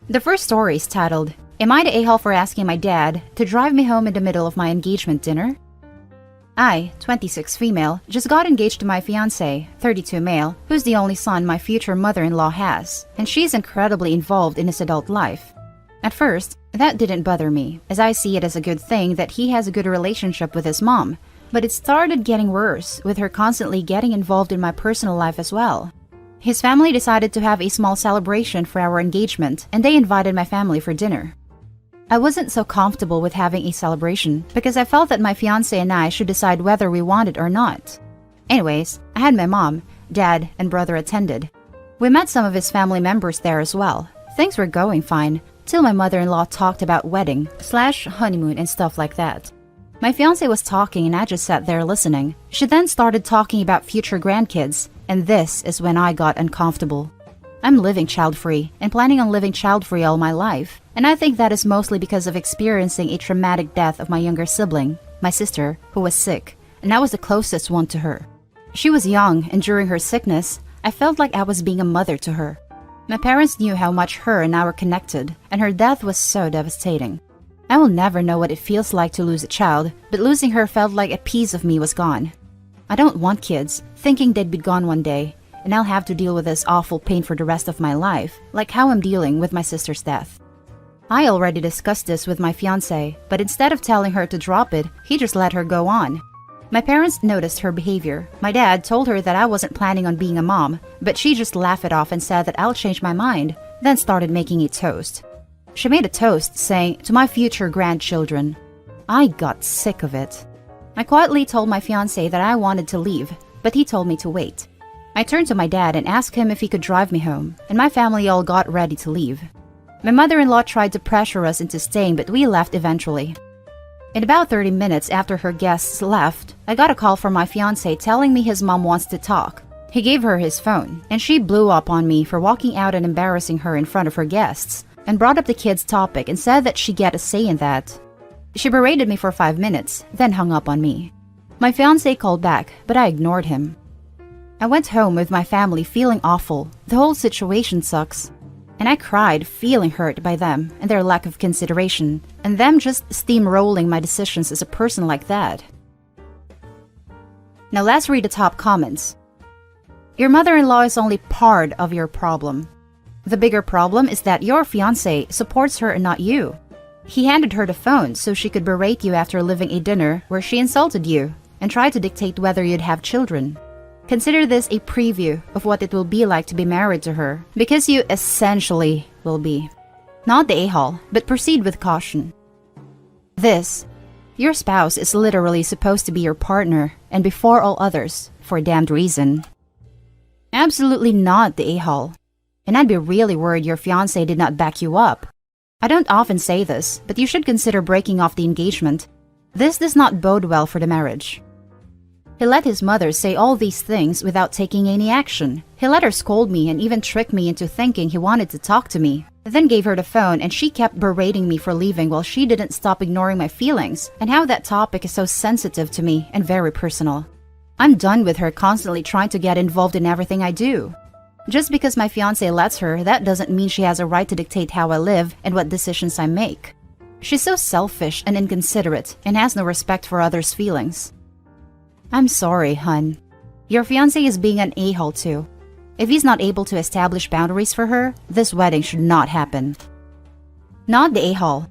The first story is titled, Am I the a-hole for asking my dad to drive me home in the middle of my engagement dinner? I, 26 female, just got engaged to my fiance, 32 male, who's the only son my future mother-in-law has, and she's incredibly involved in his adult life. At first, that didn't bother me, as I see it as a good thing that he has a good relationship with his mom, but it started getting worse, with her constantly getting involved in my personal life as well. His family decided to have a small celebration for our engagement, and they invited my family for dinner. I wasn't so comfortable with having a celebration because I felt that my fiance and I should decide whether we wanted or not. Anyways, I had my mom, dad, and brother attended. We met some of his family members there as well. Things were going fine, till my mother-in-law talked about wedding/honeymoon and stuff like that. My fiance was talking and I just sat there listening. She then started talking about future grandkids, and this is when I got uncomfortable. I'm living child-free and planning on living child-free all my life, and I think that is mostly because of experiencing a traumatic death of my younger sibling, my sister, who was sick, and I was the closest one to her. She was young, and during her sickness, I felt like I was being a mother to her. My parents knew how much her and I were connected, and her death was so devastating. I will never know what it feels like to lose a child, but losing her felt like a piece of me was gone. I don't want kids, thinking they'd be gone one day, and I'll have to deal with this awful pain for the rest of my life, like how I'm dealing with my sister's death. I already discussed this with my fiancé, but instead of telling her to drop it, he just let her go on. My parents noticed her behavior. My dad told her that I wasn't planning on being a mom, but she just laughed it off and said that I'll change my mind, then started making a toast. She made a toast saying, "To my future grandchildren." I got sick of it. I quietly told my fiancé that I wanted to leave, but he told me to wait. I turned to my dad and asked him if he could drive me home, and my family all got ready to leave. My mother-in-law tried to pressure us into staying, but we left eventually. In about 30 minutes after her guests left, I got a call from my fiancé telling me his mom wants to talk. He gave her his phone, and she blew up on me for walking out and embarrassing her in front of her guests, and brought up the kids' topic and said that she get a say in that. She berated me for 5 minutes, then hung up on me. My fiancé called back, but I ignored him. I went home with my family feeling awful. The whole situation sucks. And I cried, feeling hurt by them and their lack of consideration, and them just steamrolling my decisions as a person like that. Now let's read the top comments. Your mother-in-law is only part of your problem. The bigger problem is that your fiancé supports her and not you. He handed her the phone so she could berate you after leaving a dinner where she insulted you and tried to dictate whether you'd have children. Consider this a preview of what it will be like to be married to her, because you essentially will be. Not the a-hole, but proceed with caution. Your spouse is literally supposed to be your partner, and before all others, for a damned reason. Absolutely not the a-hole. And I'd be really worried your fiancé did not back you up. I don't often say this, but you should consider breaking off the engagement. This does not bode well for the marriage. He let his mother say all these things without taking any action. He let her scold me and even trick me into thinking he wanted to talk to me. Then gave her the phone and she kept berating me for leaving while she didn't stop ignoring my feelings and how that topic is so sensitive to me and very personal. I'm done with her constantly trying to get involved in everything I do. Just because my fiancé lets her, that doesn't mean she has a right to dictate how I live and what decisions I make. She's so selfish and inconsiderate and has no respect for others' feelings. I'm sorry, hun. Your fiancé is being an a-hole too. If he's not able to establish boundaries for her, this wedding should not happen. Not the a-hole.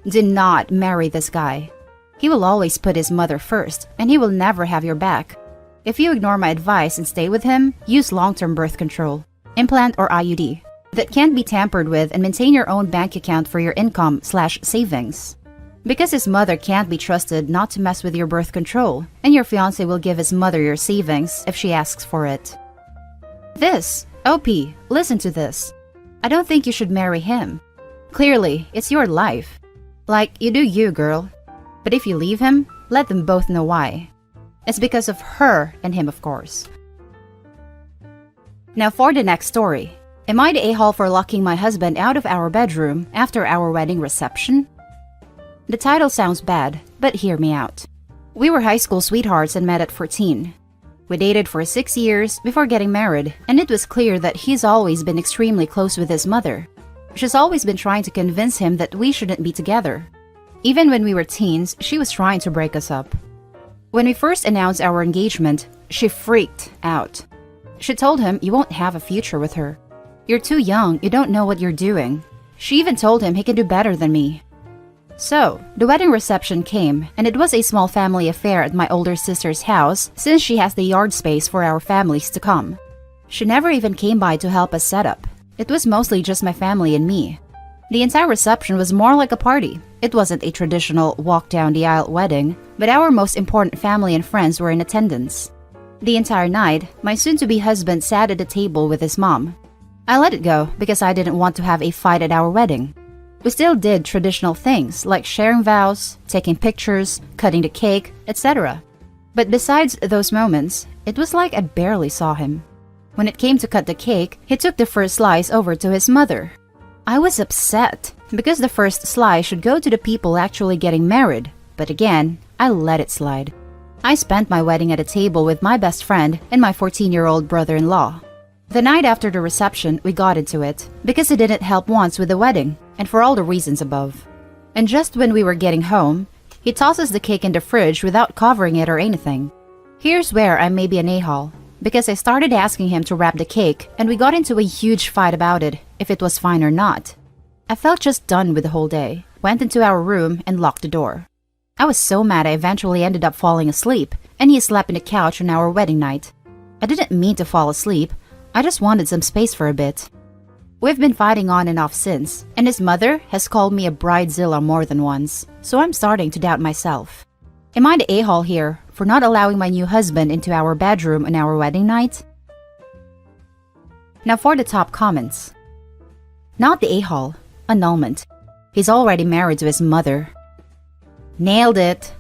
Do not marry this guy. He will always put his mother first, and he will never have your back. If you ignore my advice and stay with him, use long-term birth control, implant or IUD, that can't be tampered with, and maintain your own bank account for your income/savings. Because his mother can't be trusted not to mess with your birth control, and your fiancé will give his mother your savings if she asks for it. OP, listen to this. I don't think you should marry him. Clearly, it's your life. Like, you do you, girl. But if you leave him, let them both know why. It's because of her and him, of course. Now for the next story. Am I the a-hole for locking my husband out of our bedroom after our wedding reception? The title sounds bad, but hear me out. We were high school sweethearts and met at 14. We dated for 6 years before getting married, and it was clear that he's always been extremely close with his mother. She's always been trying to convince him that we shouldn't be together. Even when we were teens, she was trying to break us up. When we first announced our engagement, she freaked out. She told him you won't have a future with her. You're too young, you don't know what you're doing. She even told him he can do better than me. So, the wedding reception came, and it was a small family affair at my older sister's house since she has the yard space for our families to come. She never even came by to help us set up. It was mostly just my family and me. The entire reception was more like a party. It wasn't a traditional walk-down-the-aisle wedding, but our most important family and friends were in attendance. The entire night, my soon-to-be husband sat at the table with his mom. I let it go because I didn't want to have a fight at our wedding. We still did traditional things like sharing vows, taking pictures, cutting the cake, etc. But besides those moments, it was like I barely saw him. When it came to cut the cake, he took the first slice over to his mother. I was upset because the first slice should go to the people actually getting married, but again, I let it slide. I spent my wedding at a table with my best friend and my 14-year-old brother-in-law. The night after the reception, we got into it because it didn't help once with the wedding and for all the reasons above. And just when we were getting home, he tosses the cake in the fridge without covering it or anything. Here's where I may be an a-hole, because I started asking him to wrap the cake and we got into a huge fight about it, if it was fine or not. I felt just done with the whole day, went into our room and locked the door. I was so mad I eventually ended up falling asleep, and he slept in the couch on our wedding night. I didn't mean to fall asleep, I just wanted some space for a bit. We've been fighting on and off since, and his mother has called me a bridezilla more than once, so I'm starting to doubt myself. Am I the a-hole here for not allowing my new husband into our bedroom on our wedding night? Now for the top comments. Not the a-hole, annulment. He's already married to his mother. Nailed it.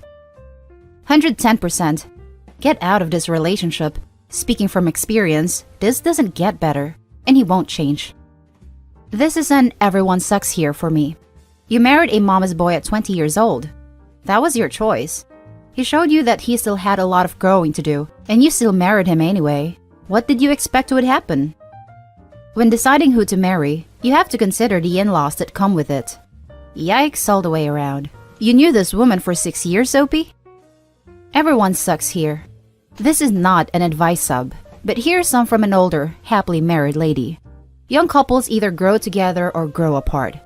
110%. Get out of this relationship. Speaking from experience, this doesn't get better, and he won't change. This is an everyone sucks here for me. You married a mama's boy at 20 years old. That was your choice. He showed you that he still had a lot of growing to do, and you still married him anyway. What did you expect would happen? When deciding who to marry, you have to consider the in-laws that come with it. Yikes all the way around. You knew this woman for 6 years, Opie? Everyone sucks here. This is not an advice sub, but here's some from an older, happily married lady. Young couples either grow together or grow apart.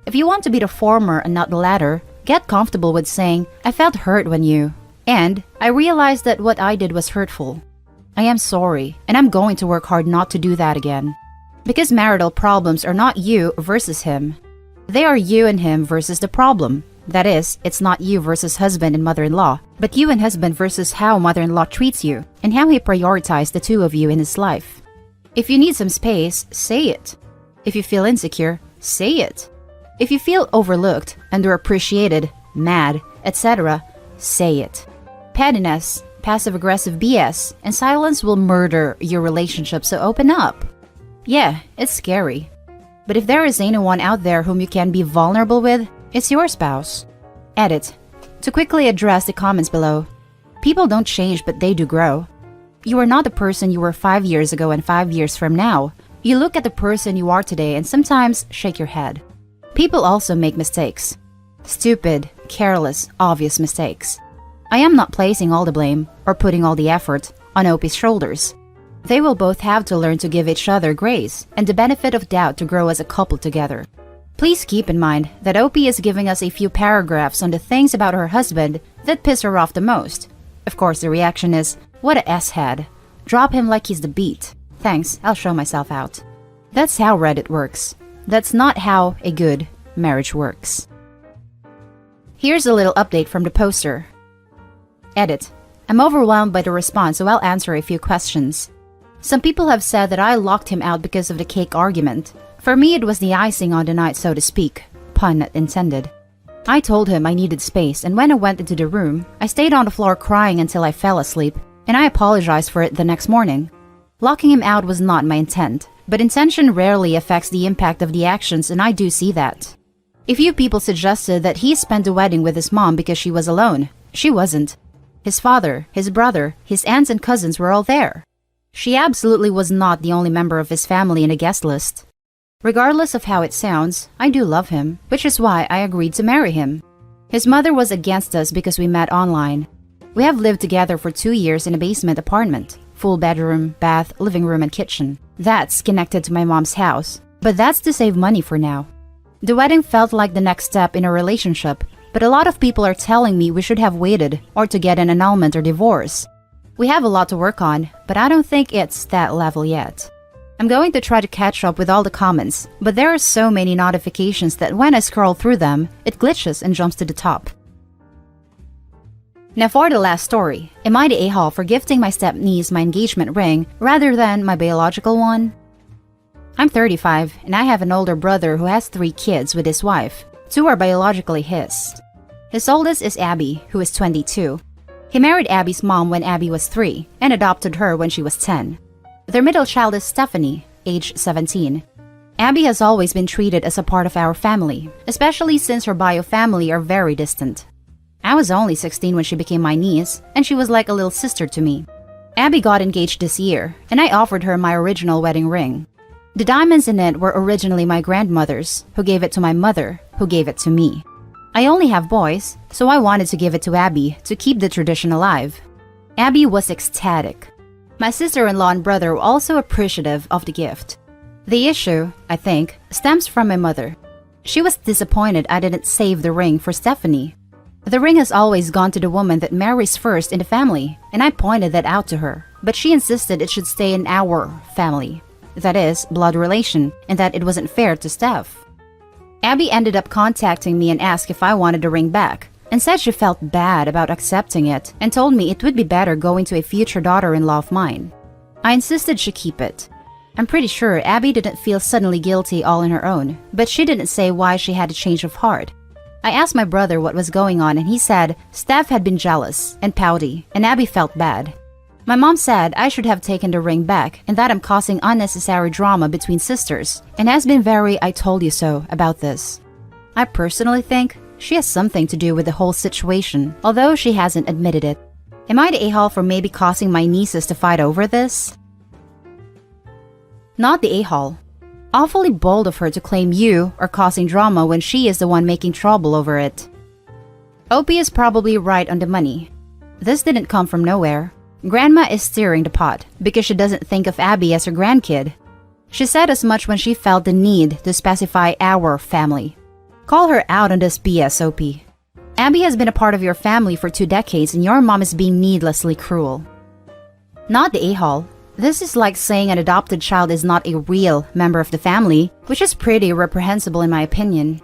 If you want to be the former and not the latter, get comfortable with saying, I felt hurt when you, and I realized that what I did was hurtful. I am sorry, and I'm going to work hard not to do that again. Because marital problems are not you versus him. They are you and him versus the problem. That is, it's not you versus husband and mother-in-law, but you and husband versus how mother-in-law treats you and how he prioritized the two of you in his life. If you need some space, say it. If you feel insecure, say it. If you feel overlooked, underappreciated, mad, etc., say it. Pettiness, passive-aggressive BS, and silence will murder your relationship, so open up. Yeah, it's scary. But if there is anyone out there whom you can be vulnerable with, it's your spouse. Edit. To quickly address the comments below. People don't change, but they do grow. You are not the person you were 5 years ago and 5 years from now. You look at the person you are today and sometimes shake your head. People also make mistakes. Stupid, careless, obvious mistakes. I am not placing all the blame or putting all the effort on Opie's shoulders. They will both have to learn to give each other grace and the benefit of doubt to grow as a couple together. Please keep in mind that Opie is giving us a few paragraphs on the things about her husband that piss her off the most. Of course, the reaction is, what a S-head. Drop him like he's the beat. Thanks, I'll show myself out. That's how Reddit works. That's not how a good marriage works. Here's a little update from the poster. Edit. I'm overwhelmed by the response, so I'll answer a few questions. Some people have said that I locked him out because of the cake argument. For me, it was the icing on the night, so to speak. Pun not intended. I told him I needed space, and when I went into the room, I stayed on the floor crying until I fell asleep, and I apologized for it the next morning. Locking him out was not my intent, but intention rarely affects the impact of the actions, and I do see that. A few people suggested that he spent the wedding with his mom because she was alone. She wasn't. His father, his brother, his aunts and cousins were all there. She absolutely was not the only member of his family in a guest list. Regardless of how it sounds, I do love him, which is why I agreed to marry him. His mother was against us because we met online. We have lived together for 2 years in a basement apartment. Full bedroom, bath, living room, and kitchen. That's connected to my mom's house, but that's to save money for now. The wedding felt like the next step in a relationship, but a lot of people are telling me we should have waited or to get an annulment or divorce. We have a lot to work on, but I don't think it's that level yet. I'm going to try to catch up with all the comments, but there are so many notifications that when I scroll through them, it glitches and jumps to the top. Now for the last story, am I the a-hole for gifting my step-niece my engagement ring rather than my biological one? I'm 35 and I have an older brother who has 3 kids with his wife. 2 are biologically his. His oldest is Abby, who is 22. He married Abby's mom when Abby was 3 and adopted her when she was 10. Their middle child is Stephanie, age 17. Abby has always been treated as a part of our family, especially since her bio family are very distant. I was only 16 when she became my niece, and she was like a little sister to me. Abby got engaged this year, and I offered her my original wedding ring. The diamonds in it were originally my grandmother's, who gave it to my mother, who gave it to me. I only have boys, so I wanted to give it to Abby to keep the tradition alive. Abby was ecstatic. My sister-in-law and brother were also appreciative of the gift. The issue, I think, stems from my mother. She was disappointed I didn't save the ring for Stephanie. The ring has always gone to the woman that marries first in the family, and I pointed that out to her, but she insisted it should stay in our family. That is, blood relation, and that it wasn't fair to Steph. Abby ended up contacting me and asked if I wanted the ring back, and said she felt bad about accepting it and told me it would be better going to a future daughter-in-law of mine. I insisted she keep it. I'm pretty sure Abby didn't feel suddenly guilty all on her own, but she didn't say why she had a change of heart. I asked my brother what was going on and he said Steph had been jealous and pouty and Abby felt bad. My mom said I should have taken the ring back and that I'm causing unnecessary drama between sisters and has been very I told you so about this. I personally think she has something to do with the whole situation, although she hasn't admitted it. Am I the a-hole for maybe causing my nieces to fight over this? Not the a-hole. Awfully bold of her to claim you are causing drama when she is the one making trouble over it. Opie is probably right on the money. This didn't come from nowhere. Grandma is stirring the pot because she doesn't think of Abby as her grandkid. She said as much when she felt the need to specify our family. Call her out on this BS, Opie. Abby has been a part of your family for 2 decades and your mom is being needlessly cruel. Not the a-hole. This is like saying an adopted child is not a real member of the family, which is pretty reprehensible in my opinion.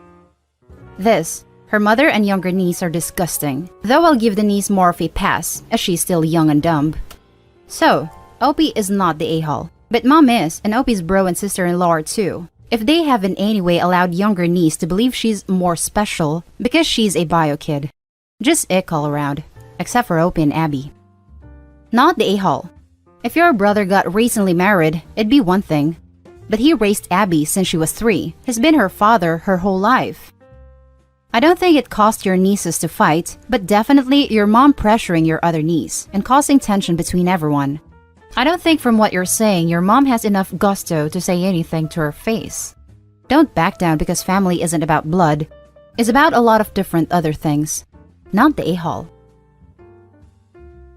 This, her mother and younger niece are disgusting, though I'll give the niece more of a pass, as she's still young and dumb. So, Opie is not the a-hole, but mom is, and Opie's bro and sister-in-law are too. If they have in any way allowed younger niece to believe she's more special because she's a bio kid. Just ick all around, except for Opie and Abby. Not the a-hole. If your brother got recently married, it'd be one thing. But he raised Abby since she was 3, has been her father her whole life. I don't think it caused your nieces to fight, but definitely your mom pressuring your other niece and causing tension between everyone. I don't think from what you're saying your mom has enough gusto to say anything to her face. Don't back down because family isn't about blood. It's about a lot of different other things. Not the a-hole.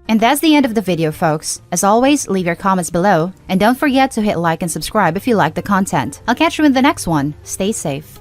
And that's the end of the video, folks. As always, leave your comments below, and don't forget to hit like and subscribe if you like the content. I'll catch you in the next one. Stay safe.